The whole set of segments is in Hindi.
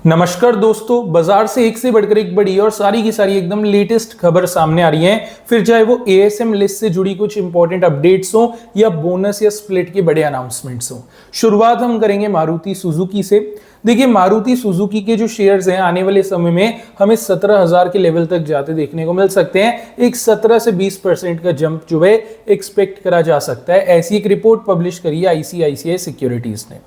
नमस्कार दोस्तों, बाजार से एक से बढ़कर एक बड़ी और सारी की सारी एकदम लेटेस्ट खबर सामने आ रही है। फिर चाहे वो एएसएम लिस्ट से जुड़ी कुछ इंपॉर्टेंट अपडेट्स हो या बोनस या स्प्लिट के बड़े अनाउंसमेंट्स हो। शुरुआत हम करेंगे मारुति सुजुकी से। देखिए, मारुति सुजुकी के जो शेयर्स हैं आने वाले समय में हमें 17,000 के लेवल तक जाते देखने को मिल सकते हैं। एक 17 से 20% का जंप जो है एक्सपेक्ट करा जा सकता है। ऐसी एक रिपोर्ट पब्लिश करी है आईसीआईसीआई सिक्योरिटीज ने।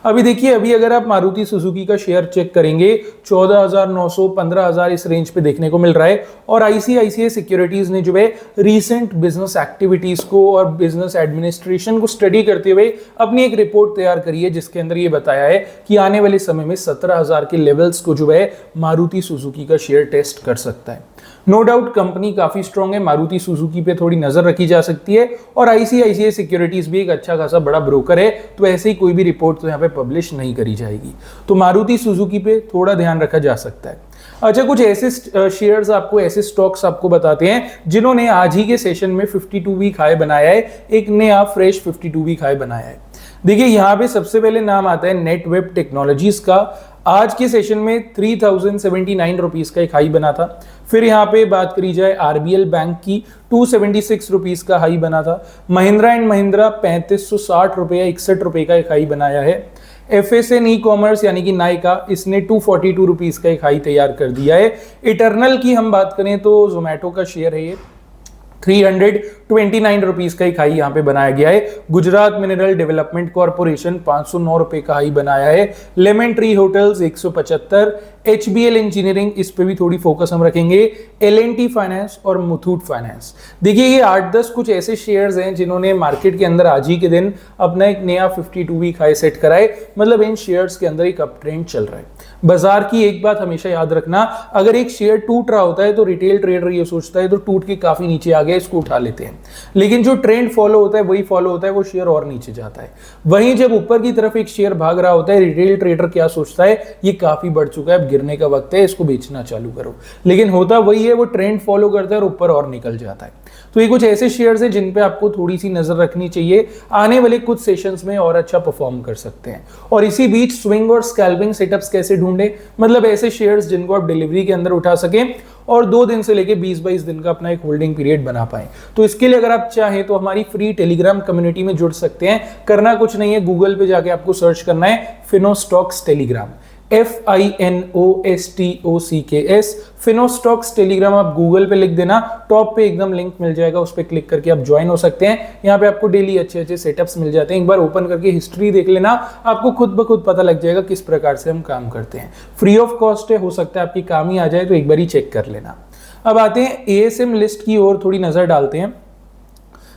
अभी देखिए, अभी अगर आप मारुति सुजुकी का शेयर चेक करेंगे 14,900 15,000 इस रेंज पे देखने को मिल रहा है। और आईसीआईसीआई सिक्योरिटीज ने जो है रीसेंट बिजनेस एक्टिविटीज को और बिजनेस एडमिनिस्ट्रेशन को स्टडी करते हुए अपनी एक रिपोर्ट तैयार करी है, जिसके अंदर ये बताया है कि आने वाले समय में 17,000 के लेवल्स को जो है मारुति सुजुकी का शेयर टेस्ट कर सकता है। नो डाउट कंपनी काफी स्ट्रांग है, मारुति सुजुकी पे थोड़ी नजर रखी जा सकती है। और आईसीआईसीआई सिक्योरिटीज भी एक अच्छा खासा बड़ा ब्रोकर है, तो ऐसे ही कोई भी रिपोर्ट तो यहाँ पे पब्लिश नहीं करी जाएगी। तो मारुति सुजुकी पे थोड़ा ध्यान रखा जा सकता है। अच्छा, कुछ ऐसे शेयर्स आपको, ऐसे स्टॉक्स आपको बताते हैं जिन्होंने आज ही के सेशन में 52 वीक हाई बनाया है, एक नया फ्रेश 52 वीक हाई बनाया है। देखिए, यहाँ पे सबसे पहले नाम आता है नेटवेब टेक्नोलॉजीज का। आज के सेशन में 3079 रुपीज का एक हाई बना था। फिर यहाँ पे बात करी जाए आरबीएल बैंक की, 276 रुपीज का हाई बना था। महिंद्रा एंड महिंद्रा 3560 रुपये 61 रुपए का एक हाई बनाया है। एफएसएन ई कॉमर्स यानी कि नाइका, इसने 242 रुपीज का एक हाई तैयार कर दिया है। इटर्नल की हम बात करें तो जोमेटो का शेयर है ये, 329 रुपीज का एक हाई यहाँ पे बनाया गया है। गुजरात मिनरल डेवलपमेंट कॉर्पोरेशन 509 रुपए का हाई बनाया है। Lemon tree hotels 175, HBL engineering, इस पे भी थोड़ी फोकस हम रखेंगे। एलएनटी फाइनेंस और मुथूट फाइनेंस। देखिए, ये 8-10 कुछ ऐसे शेयर्स हैं जिन्होंने मार्केट के अंदर आज ही के दिन अपना एक नया 52 वीक हाई सेट करा है। मतलब इन शेयर्स के अंदर एक अप ट्रेंड चल रहा है। बाजार की एक बात हमेशा याद रखना, अगर एक शेयर टूट रहा होता है तो रिटेल ट्रेडर ये सोचता है तो टूट के काफी नीचे आ गया, इसको उठा लेते हैं। लेकिन जो ट्रेंड फॉलो होता है वही फॉलो होता है, वो शेयर और नीचे जाता है। वहीं जब ऊपर की तरफ एक शेयर भाग रहा होता है, रिटेल ट्रेडर क्या सोचता है, ये काफी बढ़ चुका है, अब गिरने का वक्त है, इसको बेचना चालू करो। लेकिन होता वही है, वो ट्रेंड फॉलो करता है और ऊपर और निकल जाता है। तो ये कुछ ऐसे शेयर्स हैं जिन पे आपको थोड़ी सी नजर रखनी चाहिए, आने वाले कुछ सेशंस में और अच्छा परफॉर्म कर सकते हैं। और इसी बीच स्विंग और स्कैल्पिंग सेटअप्स कैसे ढूंढे, मतलब ऐसे शेयर्स जिनको आप डिलीवरी के अंदर उठा सकें और 2 दिन से लेके 20-22 दिन का अपना एक होल्डिंग पीरियड बना पाए। तो इसके लिए अगर आप चाहें तो हमारी फ्री टेलीग्राम कम्युनिटी में जुड़ सकते हैं। करना कुछ नहीं है, गूगल पे जाके आपको सर्च करना है फिनोस्टॉक्स टेलीग्राम, FINOSTOCKS, फिनोस्टॉक्स टेलीग्राम। आप गूगल पे लिख देना, टॉप पे एकदम लिंक मिल जाएगा, उस पर क्लिक करके आप ज्वाइन हो सकते हैं। यहाँ पे आपको डेली अच्छे अच्छे सेटअप्स मिल जाते हैं। एक बार ओपन करके हिस्ट्री देख लेना, आपको खुद ब खुद पता लग जाएगा किस प्रकार से हम काम करते हैं। फ्री ऑफ कॉस्ट है, हो सकता है आपकी काम ही आ जाए, तो एक बार ही चेक कर लेना। अब आते हैं एएसएम लिस्ट की ओर थोड़ी नजर डालते हैं।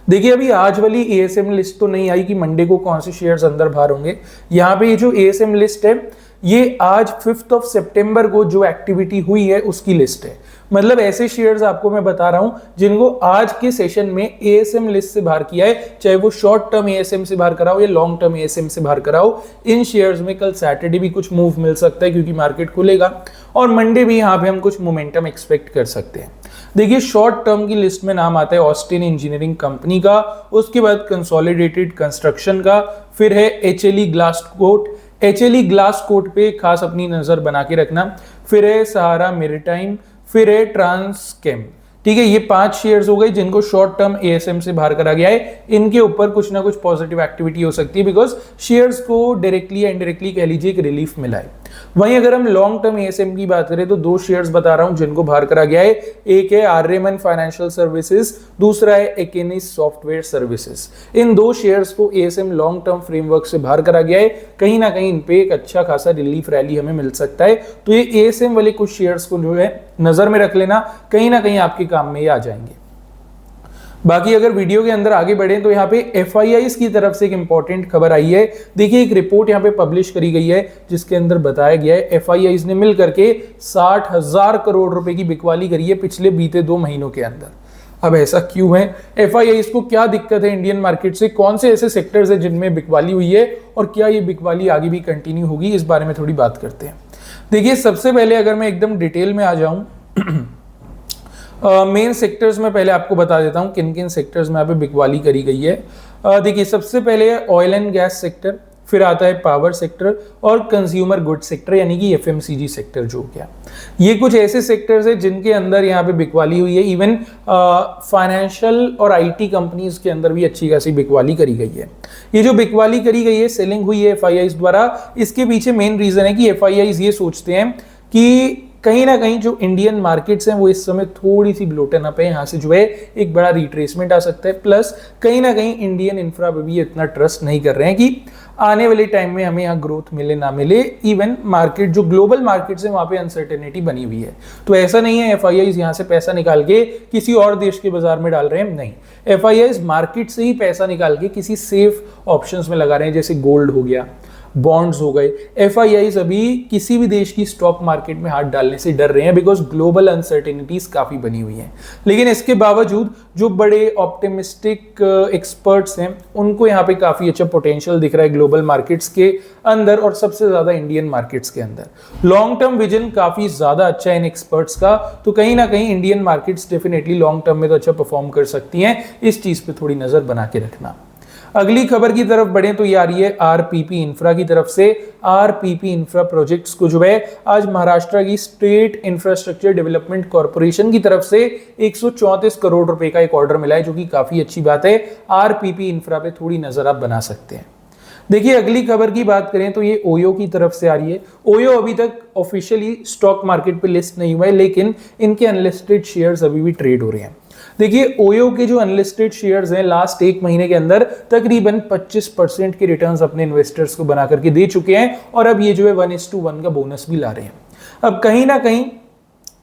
देखिए, अभी आज वाली एएसएम लिस्ट तो नहीं आई कि मंडे को कौन से शेयर्स अंदर बाहर होंगे। यहाँ पे ये जो एएसएम लिस्ट है, ये आज 5 सितंबर को जो एक्टिविटी हुई है उसकी लिस्ट है। मतलब ऐसे शेयर्स आपको मैं बता रहा हूं जिनको आज के सेशन में एएसएम लिस्ट से बाहर किया है, चाहे वो शॉर्ट टर्म एएसएम से बाहर कराओ या लॉन्ग टर्म एएसएम से बाहर कराओ। इन शेयर्स में कल सैटरडे भी कुछ मूव मिल सकता है क्योंकि मार्केट खुलेगा, और मंडे भी यहाँ पे हम कुछ मोमेंटम एक्सपेक्ट कर सकते हैं। देखिए, शॉर्ट टर्म की लिस्ट में नाम आता है ऑस्टिन इंजीनियरिंग कंपनी का, उसके बाद कंसोलिडेटेड कंस्ट्रक्शन का, फिर है HLE glass coat. HLE glass coat पे खास अपनी नजर बना के रखना। फिर है सहारा मैरीटाइम, फिर है ट्रांसकेम। ठीक है, ये 5 शेयर्स हो गए जिनको शॉर्ट टर्म एएसएम से बाहर करा गया है। इनके ऊपर कुछ ना कुछ पॉजिटिव एक्टिविटी हो सकती है, बिकॉज शेयर्स को डायरेक्टली या इनडायरेक्टली कह लीजिए एक रिलीफ मिला है। वहीं अगर हम लॉन्ग टर्म एएसएम की बात करें तो 2 शेयर्स बता रहा हूं जिनको बाहर करा गया है। एक है आर्यमन फाइनेंशियल सर्विसेज, दूसरा है एकेनिस सॉफ्टवेयर सर्विसेज। इन 2 शेयर्स को एएसएम लॉन्ग टर्म फ्रेमवर्क से बाहर करा गया है। कहीं ना कहीं इन पे एक अच्छा खासा रिलीफ रैली हमें मिल सकता है। तो ये एएसएम वाले कुछ शेयर्स को जो है नजर में रख लेना, कहीं ना कहीं आपके काम में ये आ जाएंगे। बाकी अगर वीडियो के अंदर आगे बढ़े तो यहाँ पे एफआईआईज की तरफ से एक इंपॉर्टेंट खबर आई है। देखिए, एक रिपोर्ट यहाँ पे पब्लिश करी गई है जिसके अंदर बताया गया है एफआईआईज ने मिल करके 60,000 करोड़ रुपए की बिकवाली करी है पिछले बीते 2 महीनों के अंदर। अब ऐसा क्यों है, एफआईआईज को क्या दिक्कत है इंडियन मार्केट से, कौन से ऐसे सेक्टर्स है जिनमें बिकवाली हुई है और क्या ये बिकवाली आगे भी कंटिन्यू होगी, इस बारे में थोड़ी बात करते हैं। देखिए, सबसे पहले अगर मैं एकदम डिटेल में आ जाऊं, मेन सेक्टर्स में पहले आपको बता देता हूं किन किन सेक्टर्स में यहाँ पे बिकवाली करी गई है। देखिए, सबसे पहले ऑयल एंड गैस सेक्टर, फिर आता है पावर सेक्टर और कंज्यूमर गुड सेक्टर यानी कि एफएमसीजी सेक्टर जो गया। ये कुछ ऐसे सेक्टर्स है जिनके अंदर यहाँ पे बिकवाली हुई है। इवन फाइनेंशियल और आईटी कंपनीज के अंदर भी अच्छी खासी बिकवाली करी गई है। ये जो बिकवाली करी गई है, सेलिंग हुई है एफआईआईज द्वारा, इसके पीछे मेन रीजन है कि एफआईआईज ये सोचते हैं कि कहीं ना कहीं जो इंडियन मार्केट्स हैं वो इस समय थोड़ी सी ब्लोटन अप है, यहाँ से जो है एक बड़ा रिट्रेसमेंट आ सकता है। प्लस कहीं ना कहीं इंडियन इंफ्रा पे भी इतना ट्रस्ट नहीं कर रहे हैं कि आने वाले टाइम में हमें यहाँ ग्रोथ मिले ना मिले। इवन मार्केट जो ग्लोबल मार्केट्स है वहाँ पे अनसर्टेनिटी बनी हुई है। तो ऐसा नहीं है एफआईआईज यहाँ से पैसा निकाल के किसी और देश के बाजार में डाल रहे हैं, नहीं, एफआईआईज मार्केट से ही पैसा निकाल के किसी सेफ ऑप्शंस में लगा रहे हैं, जैसे गोल्ड हो गया, बॉन्ड्स हो गए। एफआईआईज अभी किसी भी देश की स्टॉक मार्केट में हाथ डालने से डर रहे हैं बिकॉज ग्लोबल अनसर्टेनिटीज काफी बनी हुई हैं। लेकिन इसके बावजूद जो बड़े ऑप्टिमिस्टिक एक्सपर्ट्स हैं उनको यहाँ पे काफी अच्छा पोटेंशियल दिख रहा है ग्लोबल मार्केट्स के अंदर और सबसे ज्यादा इंडियन मार्केट्स के अंदर। लॉन्ग टर्म विजन काफी ज्यादा अच्छा है इन एक्सपर्ट्स का, तो कहीं ना कहीं Indian markets definitely long term में तो अच्छा परफॉर्म कर सकती हैं। इस चीज पे थोड़ी नजर बना के रखना। अगली खबर की तरफ बढ़े तो ये आ रही है आरपीपी इंफ्रा की तरफ से। आरपीपी इंफ्रा प्रोजेक्ट्स को जो है आज महाराष्ट्र की स्टेट इंफ्रास्ट्रक्चर डेवलपमेंट कॉर्पोरेशन की तरफ से 134 करोड़ रुपए का एक ऑर्डर मिला है, जो कि काफी अच्छी बात है। आरपीपी इंफ्रा पे थोड़ी नजर आप बना सकते हैं। देखिए अगली खबर की बात करें तो ये ओयो की तरफ से आ रही है। ओयो अभी तक ऑफिशियली स्टॉक मार्केट पे लिस्ट नहीं हुआ है, लेकिन इनके अनलिस्टेड शेयर्स अभी भी ट्रेड हो रहे हैं। देखिए ओयो के जो अनलिस्टेड शेयर्स हैं लास्ट एक महीने के अंदर तकरीबन 25% के रिटर्न्स अपने इन्वेस्टर्स को बना करके दे चुके हैं और अब ये जो है 1:1 का बोनस भी ला रहे हैं। अब कहीं ना कहीं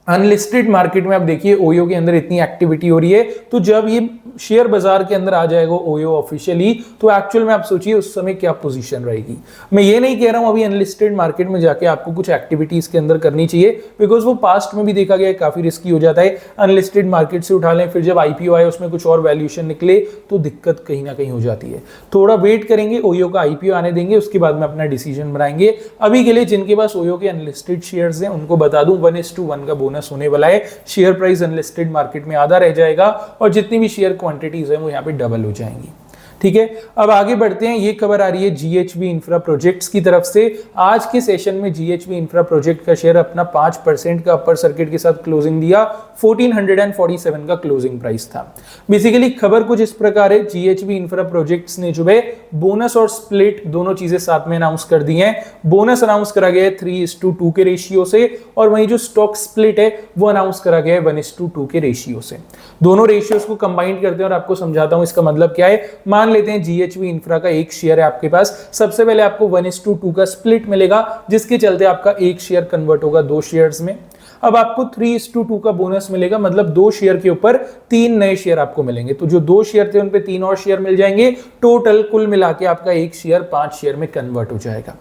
अनलिस्टेड मार्केट में आप देखिए ओयो के अंदर इतनी एक्टिविटी हो रही है, तो जब ये शेयर बाजार के अंदर आ जाएगा ओयो ऑफिशियली, तो एक्चुअल में आप सोचिए उस समय क्या पोजीशन रहेगी। मैं ये नहीं कह रहा हूं अभी अनलिस्टेड मार्केट में जाके आपको कुछ एक्टिविटीज के अंदर करनी चाहिए, बिकॉज वो पास्ट में भी देखा गया है काफी रिस्की हो जाता है। अनलिस्टेड मार्केट से उठा लें, फिर जब आईपीओ आए उसमें कुछ और वैल्यूएशन निकले तो दिक्कत कहीं ना कहीं हो जाती है। थोड़ा वेट करेंगे, ओयो का आईपीओ आने देंगे, उसके बाद में अपना डिसीजन बनाएंगे। अभी के लिए जिनके पास ओयो के अनलिस्टेड शेयर्स हैं उनको बता दूं 1:1 का बोनस होने वाला है। शेयर प्राइस अनलिस्टेड मार्केट में आधा रह जाएगा और जितनी भी शेयर क्वांटिटीज है वो यहाँ पे डबल हो जाएंगी। ठीक है, अब आगे बढ़ते हैं। ये खबर आ रही है जीएचवी इंफ्रा प्रोजेक्ट्स की तरफ से। आज के सेशन में जीएचवी इंफ्रा प्रोजेक्ट का शेयर अपना 5% का अपर सर्किट के साथ क्लोजिंग दिया। 1447 का क्लोजिंग प्राइस था। बेसिकली खबर कुछ इस प्रकार है, जीएचवी इंफ्रा प्रोजेक्ट्स ने जो है बोनस और स्प्लिट दोनों चीजें साथ में अनाउंस कर दी हैं। बोनस अनाउंस करा गया है 3:2 के रेशियो से और वहीं जो स्टॉक स्प्लिट है वो अनाउंस करा गया है 1:2 के रेशियो से। दोनों रेशियोज को कंबाइन करते हैं और आपको समझाता हूं इसका मतलब क्या है। मान लेते हैं जीएचवी इंफ्रा का एक शेयर है आपके पास, सबसे पहले आपको 1:2 का स्प्लिट मिलेगा, जिसके चलते आपका एक शेयर कन्वर्ट होगा 2 शेयर्स में। अब आपको 3:2 का बोनस मिलेगा, मतलब 2 शेयर के ऊपर 3 नए शेयर आपको मिलेंगे। तो जो 2 शेयर थे उन पे 3 और शेयर मिल जाएंगे। टोटल कुल मिला के आपका एक शेयर 5 शेयर में कन्वर्ट हो जाएगा।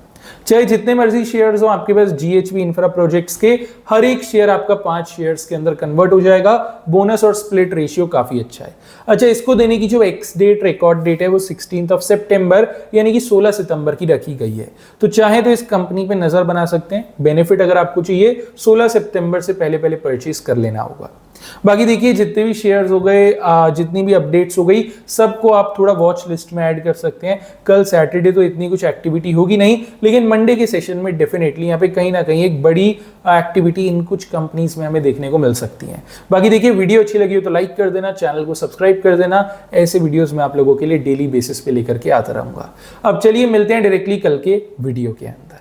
चाहे जितने मर्जी शेयर्स हो आपके पास जीएचवी इंफ्रा प्रोजेक्ट्स के, हर एक शेयर आपका 5 शेयर्स के अंदर कन्वर्ट हो जाएगा। बोनस और स्प्लिट रेशियो काफी अच्छा है। अच्छा, इसको देने की जो एक्स डेट रिकॉर्ड डेट है वो 16 सितंबर यानी कि 16 सितंबर की रखी गई है। तो चाहे तो इस कंपनी पे नजर बना सकते हैं। बेनिफिट अगर आपको चाहिए 16 सितंबर से पहले पहले परचेज कर लेना होगा। बाकी देखिए जितने भी शेयर्स हो गए, जितनी भी अपडेट्स हो गई, सबको आप थोड़ा वॉच लिस्ट में ऐड कर सकते हैं। कल सैटरडे तो इतनी कुछ एक्टिविटी होगी नहीं, लेकिन मंडे के सेशन में डेफिनेटली यहाँ पे कहीं ना कहीं एक बड़ी एक्टिविटी इन कुछ कंपनीज में हमें देखने को मिल सकती है। बाकी देखिए वीडियो अच्छी लगी हो तो लाइक कर देना, चैनल को सब्सक्राइब कर देना। ऐसे वीडियोस मैं आप लोगों के लिए डेली बेसिस पे लेकर के आता रहूंगा। अब चलिए मिलते हैं डायरेक्टली कल के वीडियो के अंदर।